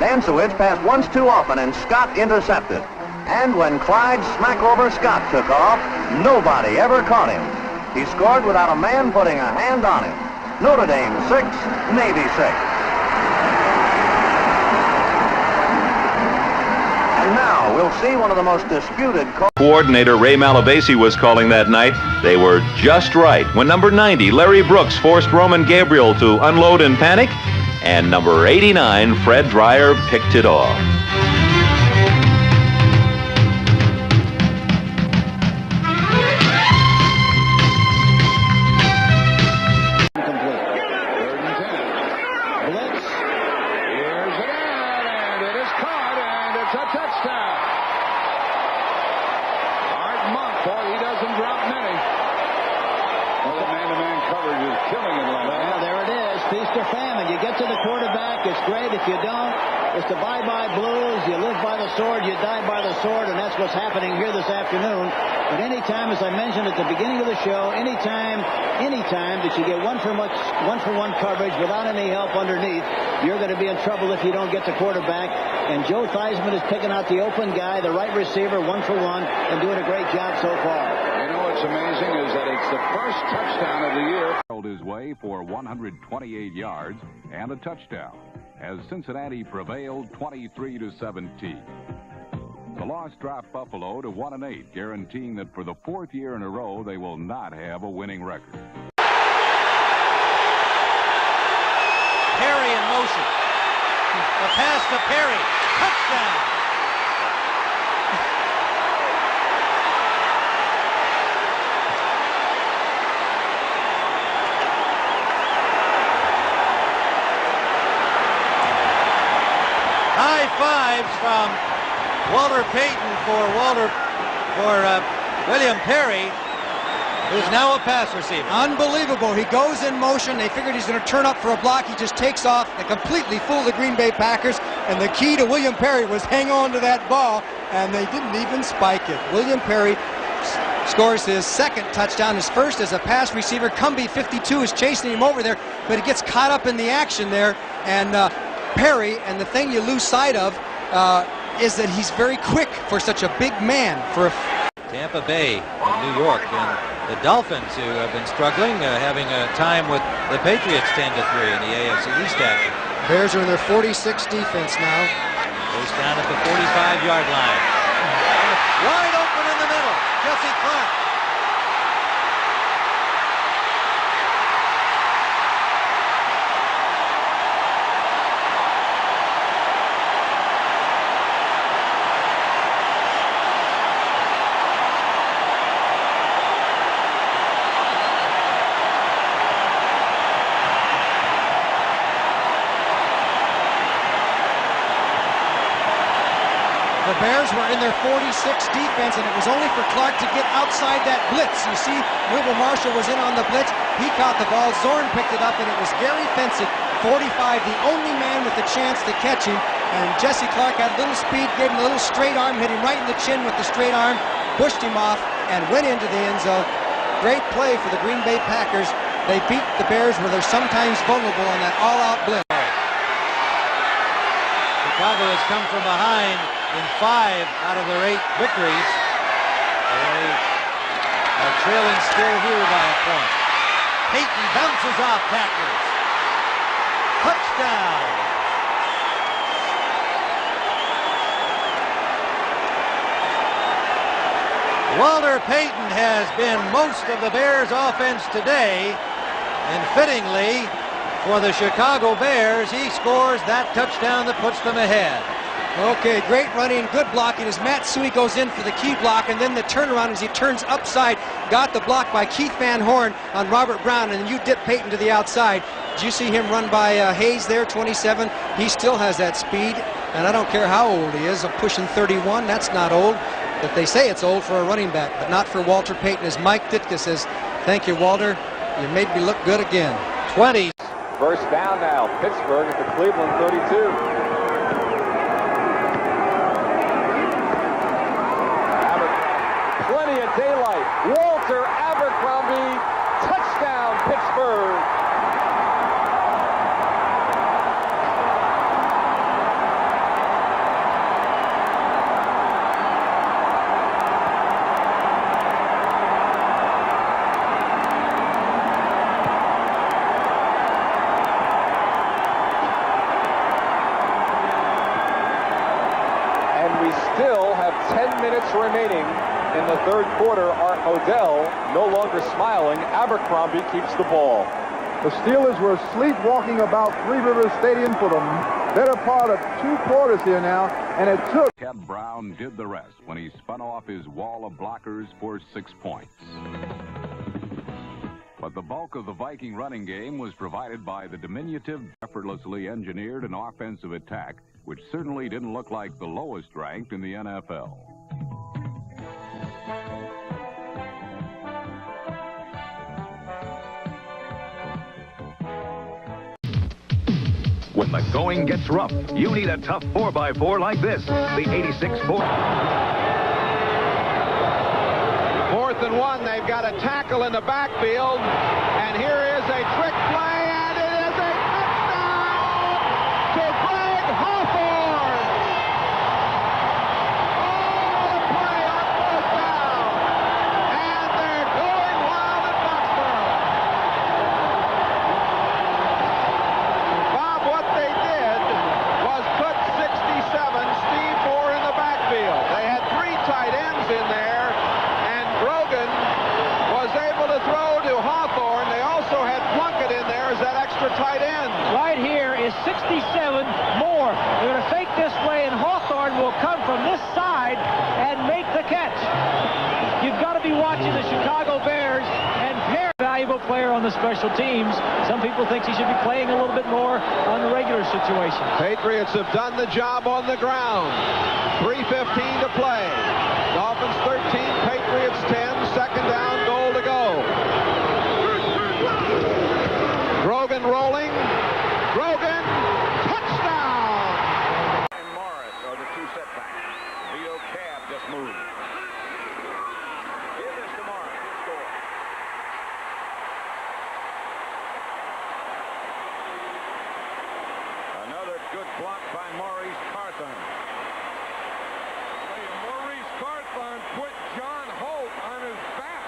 Dansowitz passed once too often, and Scott intercepted. And when Clyde's smack over Scott took off, nobody ever caught him. He scored without a man putting a hand on him. Notre Dame 6, Navy 6. And now we'll see one of the most disputed coordinator Ray Malavasi was calling that night. They were just right when number 90, Larry Brooks, forced Roman Gabriel to unload and panic, and number 89, Fred Dreyer, picked it off. If you don't, it's the bye-bye blues. You live by the sword, you die by the sword, and that's what's happening here this afternoon. But anytime, as I mentioned at the beginning of the show, anytime that you get one-for-one coverage without any help underneath, you're going to be in trouble if you don't get the quarterback. And Joe Theismann is picking out the open guy, the right receiver, one-for-one, and doing a great job so far. You know what's amazing is that it's the first touchdown of the year. Held his way for 128 yards and a touchdown, as Cincinnati prevailed 23-17. The loss dropped Buffalo to 1-8, guaranteeing that for the fourth year in a row they will not have a winning record. Perry in motion. The pass to Perry. Touchdown. High fives from Walter Payton for William Perry, who's now a pass receiver. Unbelievable. He goes in motion. They figured he's going to turn up for a block. He just takes off and completely fooled the Green Bay Packers. And the key to William Perry was hang on to that ball, and they didn't even spike it. William Perry scores his second touchdown, his first as a pass receiver. Cumbie, 52, is chasing him over there, but he gets caught up in the action there. And Perry, and the thing you lose sight of is that he's very quick for such a big man. Tampa Bay in New York, and the Dolphins, who have been struggling, having a time with the Patriots 10-3 in the AFC East action. Bears are in their 46 defense now. Goes down at the 45-yard line. Wide open in the middle, Jessie Clark. The Bears were in their 46 defense, and it was only for Clark to get outside that blitz. You see, Wilbur Marshall was in on the blitz. He caught the ball. Zorn picked it up, and it was Gary Fensick, 45, the only man with a chance to catch him. And Jessie Clark had a little speed, gave him a little straight arm, hit him right in the chin with the straight arm, pushed him off, and went into the end zone. Great play for the Green Bay Packers. They beat the Bears where they're sometimes vulnerable on that all-out blitz. Chicago has come from behind in 5 out of their 8 victories. They are trailing still here by a point. Payton bounces off tacklers. Touchdown. Walter Payton has been most of the Bears' offense today, and fittingly for the Chicago Bears, he scores that touchdown that puts them ahead. Okay, great running, good blocking as Matt Suey goes in for the key block, and then the turnaround as he turns upside. Got the block by Keith Van Horn on Robert Brown, and you dip Payton to the outside. Did you see him run by Hayes there, 27? He still has that speed, and I don't care how old he is. I'm pushing 31. That's not old. But they say it's old for a running back, but not for Walter Payton. As Mike Ditka says, thank you, Walter. You made me look good again. 20. First down now, Pittsburgh at the Cleveland 32. Plenty of daylight. Walter Abercrombie, touchdown Pittsburgh. minutes remaining in the third quarter. Art Odell no longer smiling. Abercrombie keeps the ball. The Steelers were sleepwalking about Three Rivers Stadium for the better part of 2 quarters here now, and it took. Ted Brown did the rest when he spun off his wall of blockers for 6 points. But the bulk of the Viking running game was provided by the diminutive, effortlessly engineered and offensive attack, which certainly didn't look like the lowest ranked in the NFL. When the going gets rough, you need a tough 4x4 like this, the 86 4. 4th and 1, they've got a tackle in the backfield, and here is a trick play, and it is a touchdown to Greg Hawthorne. Oh, the play on 4th down, and they're going wild at Foxborough. Bob, what they did was put 67, Steve Moore, in the backfield. They had 3 tight ends in there, and Brogan was able to throw to Hawthorne. They also had Plunkett in there as that extra tight end. Right here is 67 Moore. They're going to fake this way, and Hawthorne will come from this side and make the catch. You've got to be watching the Chicago Bears, and Perry, valuable player on the special teams. Some people think he should be playing a little bit more on the regular situation. Patriots have done the job on the ground. 3:15 to play. Dolphins 13, Patriots 10, second down, goal to go. Grogan rolling. Grogan, touchdown! And Morris are the 2 setbacks. Leo Cab just moved. Give this to Morris. Good score. Another good block by Maurice Carthon. Maurice Carthon put John Holt on his back.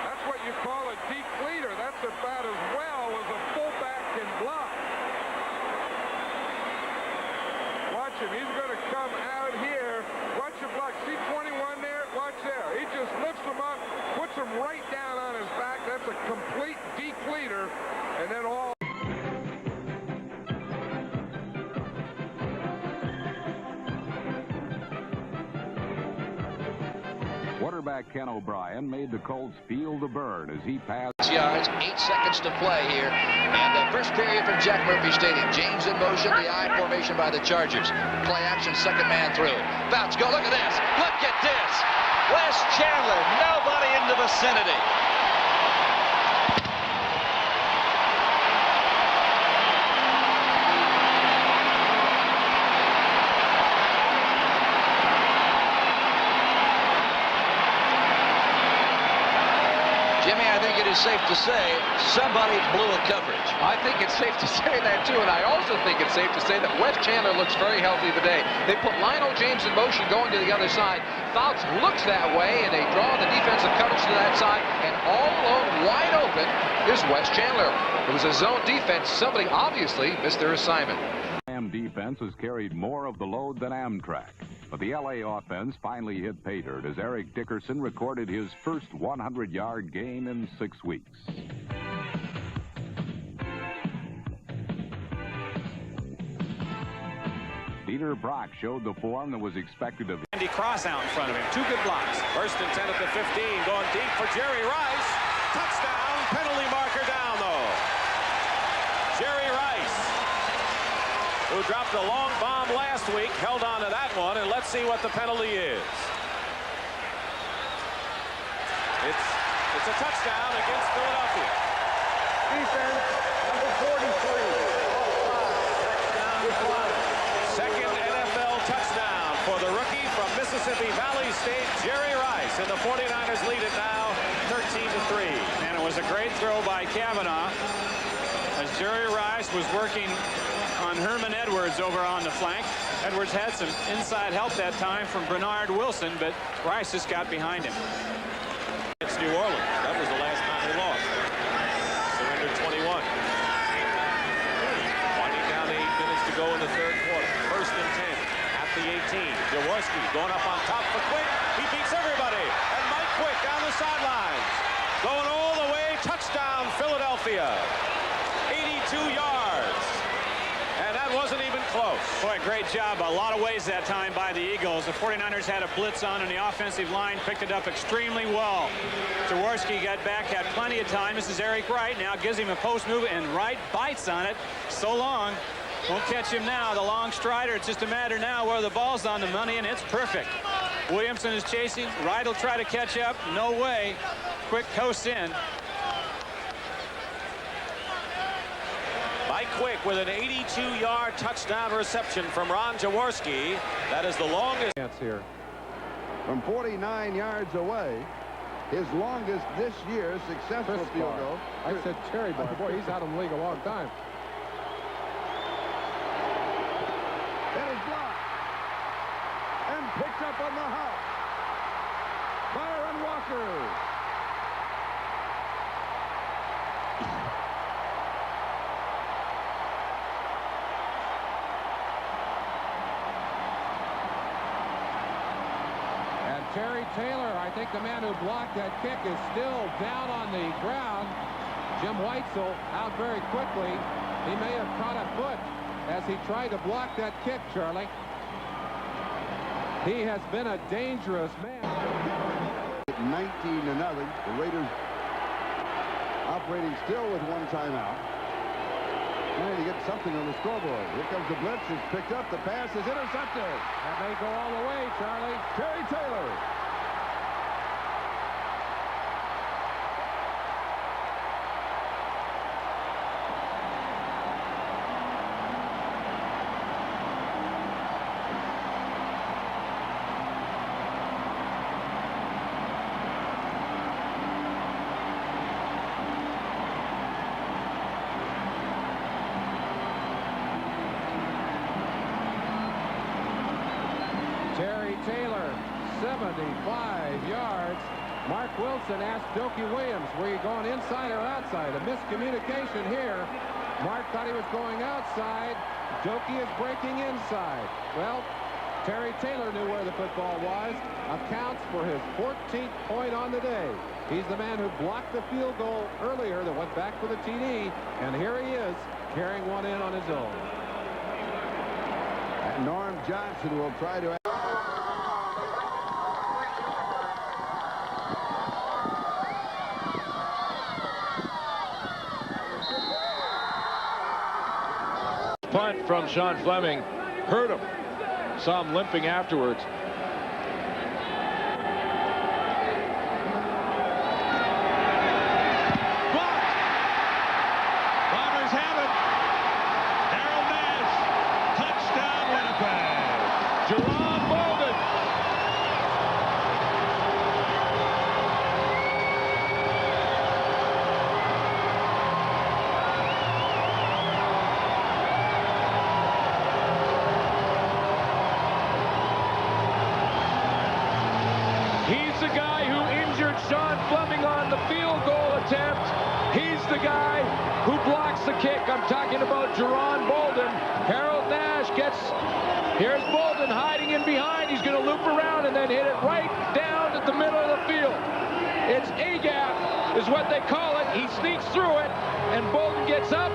That's what you call a decleater. That's about as well as a fullback can block. Watch him. He's going to come out here. Watch him block. See 21 there? Watch there. He just lifts him up, puts him right down on his back. That's a complete decleater. And then all... Quarterback Ken O'Brien made the Colts feel the burn as he passed. Yards, 8 seconds to play here. And the first period from Jack Murphy Stadium. James in motion, the I formation by the Chargers. Play action, second man through. Bounce, go, look at this. Look at this. Wes Chandler, nobody in the vicinity. Jimmy, I think it is safe to say somebody blew a coverage. I think it's safe to say that, too, and I also think it's safe to say that Wes Chandler looks very healthy today. They put Lionel James in motion going to the other side. Fouts looks that way, and they draw the defensive coverage to that side, and all alone, wide open, is Wes Chandler. It was a zone defense. Somebody obviously missed their assignment. Defense has carried more of the load than Amtrak. But the LA offense finally hit pay dirt as Eric Dickerson recorded his first 100-yard game in 6 weeks. Dieter Brock showed the form that was expected of him. Andy Cross out in front of him. 2 good blocks. First and 10 at the 15. Going deep for Jerry Rice. Touchdown. Penalty marker down, though. Jerry Rice, who dropped a long bomb last week, held on to that one, and let's see what the penalty is. It's a touchdown against Philadelphia. Defense, number 43. Second NFL touchdown for the rookie from Mississippi Valley State, Jerry Rice, and the 49ers lead it now 13-3. And it was a great throw by Kavanaugh as Jerry Rice was working on Herman Edwards over on the flank. Edwards had some inside help that time from Bernard Wilson, but Rice just got behind him. It's New Orleans. That was the last time they lost. Surrendered 21. Winding down to 8 minutes to go in the third quarter. First and 10 at the 18. DeWilliams Jaworski going up on top for Quick. He beats everybody. And Mike Quick down the sidelines. Going all the way. Touchdown, Philadelphia. 82 yards. And that wasn't even close. Boy, great job. A lot of ways that time by the Eagles. The 49ers had a blitz on, and the offensive line picked it up extremely well. Jaworski got back, had plenty of time. This is Eric Wright. Now gives him a post move, and Wright bites on it. So long. Won't catch him now. The long strider. It's just a matter now where the ball's on the money, and it's perfect. Williamson is chasing. Wright will try to catch up. No way. Quick coast in. Mike Quick with an 82-yard touchdown reception from Ron Jaworski. That is the longest. Here. From 49 yards away, his longest this year successful field goal. I said Cherry Bar. Boy, he's out of the league a long time. That is blocked and picked up on the hop. Byron Walker. Terry Taylor, I think the man who blocked that kick, is still down on the ground. Jim Weitzel out very quickly. He may have caught a foot as he tried to block that kick, Charlie. He has been a dangerous man. 19-0. The Raiders operating still with one timeout. Trying to get something on the scoreboard. Here comes the blitz. It's picked up. The pass is intercepted. That may go all the way, Charlie. Terry Taylor. Taylor, 75 yards. Mark Wilson asked Dokey Williams, were you going inside or outside? A miscommunication here. Mark thought he was going outside. Dokey is breaking inside. Well, Terry Taylor knew where the football was. Accounts for his 14th point on the day. He's the man who blocked the field goal earlier that went back for the TD. And here he is carrying one in on his own. And Norm Johnson will try to... Punt from Sean Fleming hurt him. Saw him limping afterwards. Blocked. Bombers have it. Harold Nash. Touchdown Winnipeg. Jerron Bolden. He's the guy who injured Sean Fleming on the field goal attempt. He's the guy who blocks the kick. I'm talking about Jerron Bolden. Harold Nash gets... Here's Bolden hiding in behind. He's going to loop around and then hit it right down at the middle of the field. It's A-gap is what they call it. He sneaks through it, and Bolden gets up,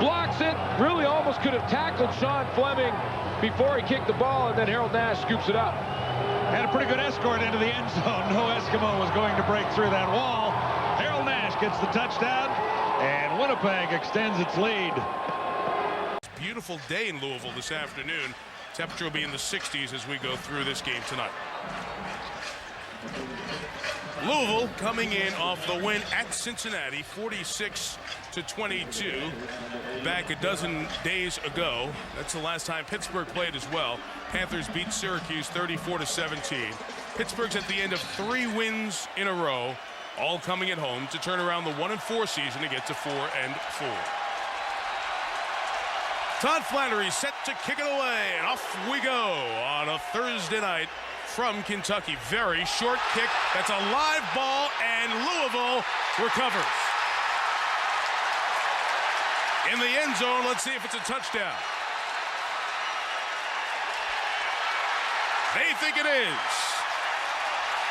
blocks it. Really almost could have tackled Sean Fleming before he kicked the ball, and then Harold Nash scoops it up. Had a pretty good escort into the end zone. No Eskimo was going to break through that wall. Harold Nash gets the touchdown, and Winnipeg extends its lead. Beautiful day in Louisville this afternoon. Temperature will be in the 60s as we go through this game tonight. Louisville coming in off the win at Cincinnati, 46-22. Back a dozen days ago. That's the last time Pittsburgh played as well. Panthers beat Syracuse 34-17. Pittsburgh's at the end of 3 wins in a row, all coming at home to turn around the 1-4 season to get to 4-4. Todd Flannery set to kick it away, and off we go on a Thursday night from Kentucky. Very short kick. That's a live ball, and Louisville recovers. In the end zone, let's see if it's a touchdown. They think it is.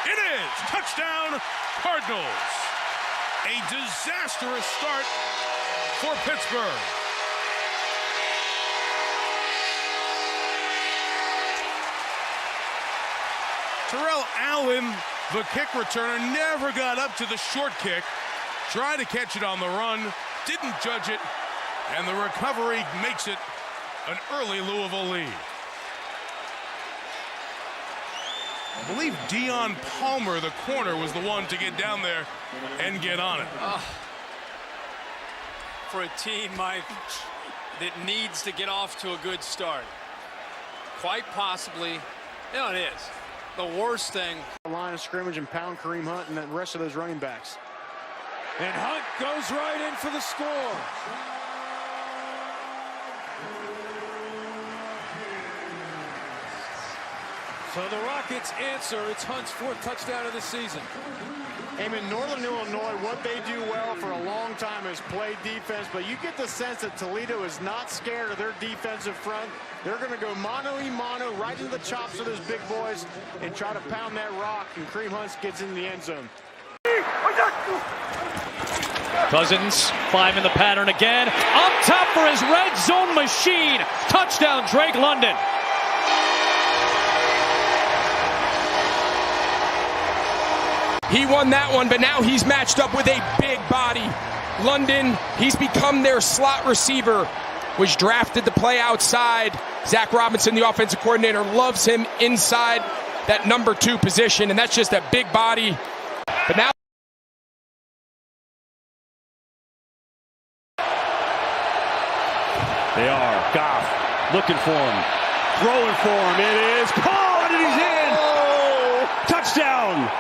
It is. Touchdown, Cardinals. A disastrous start for Pittsburgh. Terrell Allen, the kick returner, never got up to the short kick. Tried to catch it on the run, didn't judge it, and the recovery makes it an early Louisville lead. I believe Dion Palmer, the corner, was the one to get down there and get on it. For a team, Mike, that needs to get off to a good start. Quite possibly, you know, it is the worst thing. Line of scrimmage and pound Kareem Hunt and the rest of those running backs. And Hunt goes right in for the score. So the Rockets answer. It's Hunt's 4th touchdown of the season. In Northern Illinois, what they do well for a long time is play defense, but you get the sense that Toledo is not scared of their defensive front. They're going to go mano-y-mano right into the chops of those big boys and try to pound that rock, and Kareem Hunt gets in the end zone. Cousins climbing the pattern again. Up top for his red zone machine. Touchdown, Drake London. He won that one, but now he's matched up with a big body. London, he's become their slot receiver, was drafted to play outside. Zach Robinson, the offensive coordinator, loves him inside that number 2 position, and that's just a big body. But now they are. Goff looking for him. Throwing for him. It is caught, and he's in. Touchdown.